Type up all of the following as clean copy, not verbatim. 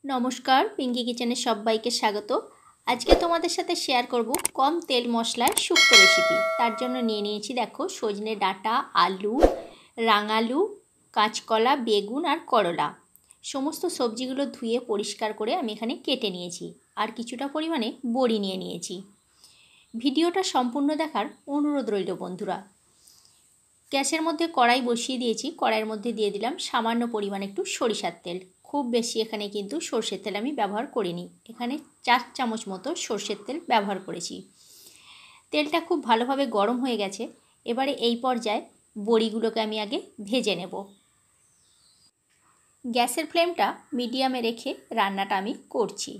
নমস্কার, পিঙ্কি কিচেনে সবাইকে স্বাগত। আজকে তোমাদের সাথে শেয়ার করব কম তেল মশলায় শুক্তো রেসিপি। তার জন্য নিয়ে নিয়েছি দেখো সজনে ডাঁটা, আলু, রাঙালু, কাঁচকলা, বেগুন আর করলা। সমস্ত সবজিগুলো ধুয়ে পরিষ্কার করে আমি এখানে কেটে নিয়েছি। আর কিছুটা পরিমাণে বড়ি নিয়ে নিয়েছি। ভিডিওটা সম্পূর্ণ দেখার অনুরোধ রইল বন্ধুরা। গ্যাসের মধ্যে কড়াই বসিয়ে দিয়েছি। কড়াইয়ের মধ্যে দিয়ে দিলাম সামান্য পরিমাণে একটু সরিষার তেল। খুব বেশি এখানে কিন্তু সর্ষের তেল আমি ব্যবহার করিনি। এখানে 4 চামচ মতো সর্ষের তেল ব্যবহার করেছি। তেলটা খুব ভালোভাবে গরম হয়ে গেছে। এবারে এই পর্যায়ে বড়িগুলোকে আমি আগে ভেজে নেব। গ্যাসের ফ্লেমটা মিডিয়ামে রেখে রান্নাটা আমি করছি।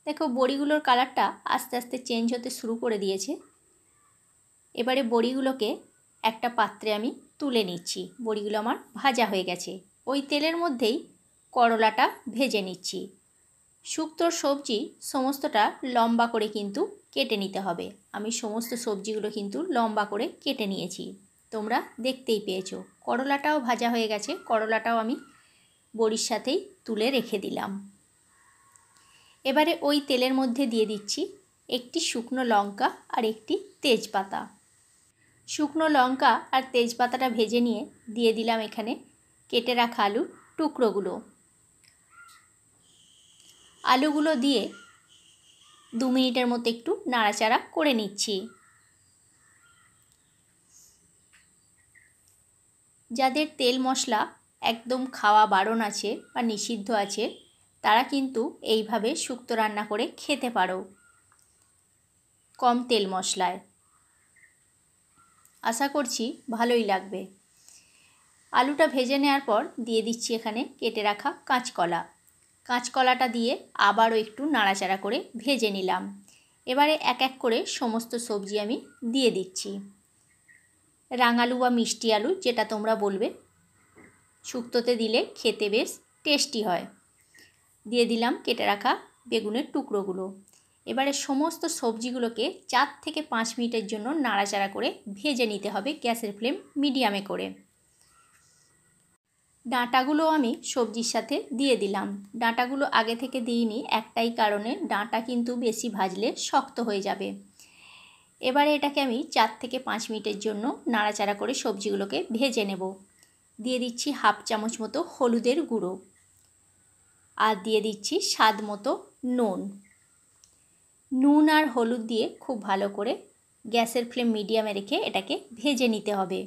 দেখো বড়িগুলোর কালারটা আস্তে আস্তে চেঞ্জ হতে শুরু করে দিয়েছে। এবারে বড়িগুলোকে একটা পাত্রে আমি তুলে নিচ্ছি। বড়িগুলো আমার ভাজা হয়ে গেছে। ওই তেলের মধ্যেই করলাটা ভেজে নিচ্ছি। শুক্তোর সবজি সমস্তটা লম্বা করে কিন্তু কেটে নিতে হবে। আমি সমস্ত সবজিগুলো কিন্তু লম্বা করে কেটে নিয়েছি, তোমরা দেখতেই পেয়েছো। করলাটাও ভাজা হয়ে গেছে। করলাটাও আমি বড়ির সাথেই তুলে রেখে দিলাম। এবারে ওই তেলের মধ্যে দিয়ে দিচ্ছি একটি শুকনো লঙ্কা আর একটি তেজপাতা। শুকনো লঙ্কা আর তেজপাতাটা ভেজে নিয়ে দিয়ে দিলাম এখানে কেটে রাখা আলুর টুকরোগুলো। আলুগুলো দিয়ে 2 মিনিটের মতো একটু নাড়াচাড়া করে নিচ্ছি। যাদের তেল মশলা একদম খাওয়া বারণ আছে বা নিষিদ্ধ আছে তারা কিন্তু এইভাবে শুক্তো রান্না করে খেতে পারো কম তেল মশলায়। আশা করছি ভালোই লাগবে। আলুটা ভেজে নেওয়ার পর দিয়ে দিচ্ছি এখানে কেটে রাখা কাঁচকলা। কাঁচকলাটা দিয়ে আবারও একটু নাড়াচাড়া করে ভেজে নিলাম। এবারে এক এক করে সমস্ত সবজি আমি দিয়ে দিচ্ছি। রাঙালু বা মিষ্টি আলু যেটা তোমরা বলবে, শুক্তোতে দিলে খেতে বেশ টেস্টি হয়। দিয়ে দিলাম কেটে রাখা বেগুনের টুকরোগুলো। এবারে সমস্ত সবজিগুলোকে 4 থেকে 5 মিনিটের জন্য নাড়াচাড়া করে ভেজে নিতে হবে গ্যাসের ফ্লেম মিডিয়ামে করে। ডাঁটাগুলো আমি সবজির সাথে দিয়ে দিলাম। ডাঁটাগুলো আগে থেকে দিইনি একটাই কারণে, ডাঁটা কিন্তু বেশি ভাজলে শক্ত হয়ে যাবে। এবারে এটাকে আমি 4 থেকে 5 মিনিটের জন্য নাড়াচাড়া করে সবজিগুলোকে ভেজে নেব। দিয়ে দিচ্ছি হাফ চামচ মতো হলুদের গুঁড়ো আর দিয়ে দিচ্ছি স্বাদ মতো নুন। নুন আর হলুদ দিয়ে খুব ভালো করে গ্যাসের ফ্লেম মিডিয়ামে রেখে এটাকে ভেজে নিতে হবে।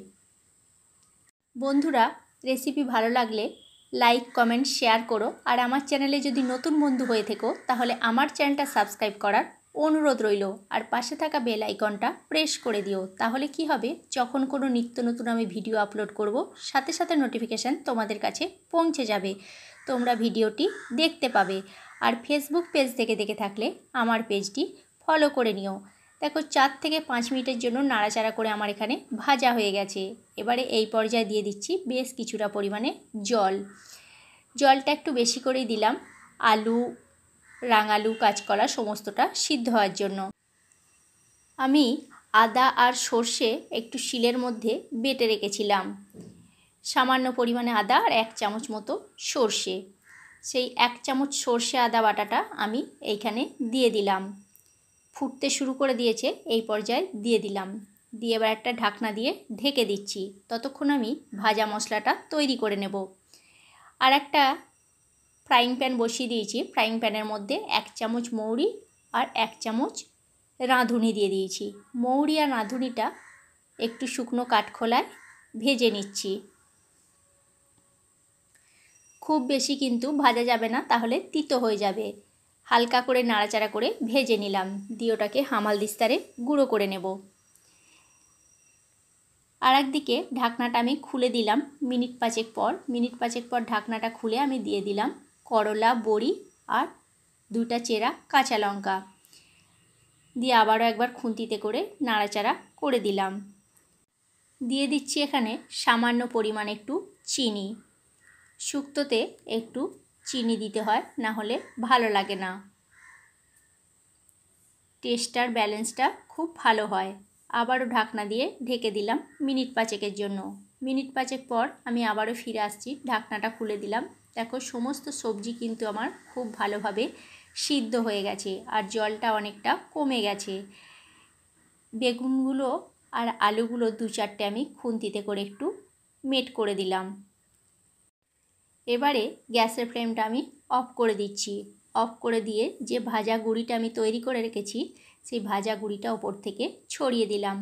বন্ধুরা, রেসিপি ভালো লাগলে লাইক, কমেন্ট, শেয়ার করো। আর আমার চ্যানেলে যদি নতুন বন্ধু হয়ে থেকো তাহলে আমার চ্যানেলটা সাবস্ক্রাইব করার অনুরোধ রইল। আর পাশে থাকা বেল আইকনটা প্রেস করে দিও। তাহলে কি হবে, যখন কোনো নিত্য নতুন আমি ভিডিও আপলোড করব সাথে সাথে নোটিফিকেশান তোমাদের কাছে পৌঁছে যাবে। তোমরা ভিডিওটি দেখতে পাবে। আর ফেসবুক পেজ থেকে দেখে থাকলে আমার পেজটি ফলো করে নিও। দেখো 4 থেকে 5 মিনিটের জন্য নাড়াচাড়া করে আমার এখানে ভাজা হয়ে গেছে। এবারে এই পর্যায়ে দিয়ে দিচ্ছি বেশ কিছুটা পরিমাণে জল। জলটা একটু বেশি করেই দিলাম আলু, রাঙালু, কাঁচকলা সমস্তটা সিদ্ধ হওয়ার জন্য। আমি আদা আর সর্ষে একটু শিলের মধ্যে বেটে রেখেছিলাম। সামান্য পরিমাণে আদা আর 1 চামচ মতো সর্ষে। সেই 1 চামচ সর্ষে আদা বাটাটা আমি এইখানে দিয়ে দিলাম। ফুটতে শুরু করে দিয়েছে, এই পর্যায়ে দিয়ে দিলাম। দিয়ে এবার একটা ঢাকনা দিয়ে ঢেকে দিচ্ছি। ততক্ষণ আমি ভাজা মশলাটা তৈরি করে নেব। আর একটা ফ্রাইং প্যান বসিয়ে দিয়েছি। ফ্রাইং প্যানের মধ্যে 1 চামচ মৌরি আর 1 চামচ রাঁধুনি দিয়ে দিয়েছি। মৌরি আর রাঁধুনিটা একটু শুকনো কাঠখোলায় ভেজে নিচ্ছি। খুব বেশি কিন্তু ভাজা যাবে না, তাহলে তিতো হয়ে যাবে। হালকা করে নাড়াচাড়া করে ভেজে নিলাম। দিয়ে ওটাকে হামাল দিস্তারে গুঁড়ো করে নেব। আর একদিকে ঢাকনাটা আমি খুলে দিলাম মিনিট 5 পর ঢাকনাটা খুলে আমি দিয়ে দিলাম করলা, বড়ি আর 2টা চেরা কাঁচা লঙ্কা। দিয়ে আবারও একবার খুন্তিতে করে নাড়াচাড়া করে দিলাম। দিয়ে দিচ্ছি এখানে সামান্য পরিমাণ একটু চিনি। শুক্তোতে একটু চিনি দিতে হয়, না হলে ভালো লাগে না। টেস্টার ব্যালেন্সটা খুব ভালো হয়। আবারও ঢাকনা দিয়ে ঢেকে দিলাম মিনিট 5 জন্য। মিনিট 5 পর আমি আবারও ফিরে আসছি। ঢাকনাটা খুলে দিলাম। দেখো সমস্ত সবজি কিন্তু আমার খুব ভালোভাবে সিদ্ধ হয়ে গেছে আর জলটা অনেকটা কমে গেছে। বেগুনগুলো আর আলুগুলো 2-4টে আমি খুন্তিতে করে একটু মেট করে দিলাম। এবারে গ্যাসের ফ্লেমটা আমি অফ করে দিচ্ছি। অফ করে দিয়ে যে ভাজা গুঁড়িটা আমি তৈরি করে রেখেছি সেই ভাজা গুঁড়িটা ওপর থেকে ছড়িয়ে দিলাম।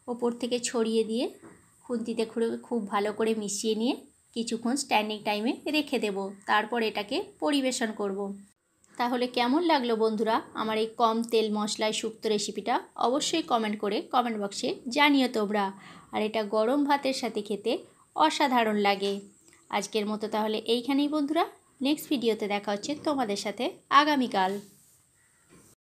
ওপর থেকে ছড়িয়ে দিয়ে খুন্তিতে খুব ভালো করে মিশিয়ে নিয়ে কিছুক্ষণ স্ট্যান্ডিং টাইমে রেখে দেব। তারপর এটাকে পরিবেশন করব। তাহলে কেমন লাগলো বন্ধুরা আমার এই কম তেল মশলায় শুক্তো রেসিপিটা? অবশ্যই কমেন্ট করে কমেন্ট বক্সে জানিও তোমরা। আর এটা গরম ভাতের সাথে খেতে অসাধারণ লাগে। আজকের মতো তাহলে এইখানেই বন্ধুরা, নেক্সট ভিডিওতে দেখা হচ্ছে তোমাদের সাথে আগামীকাল।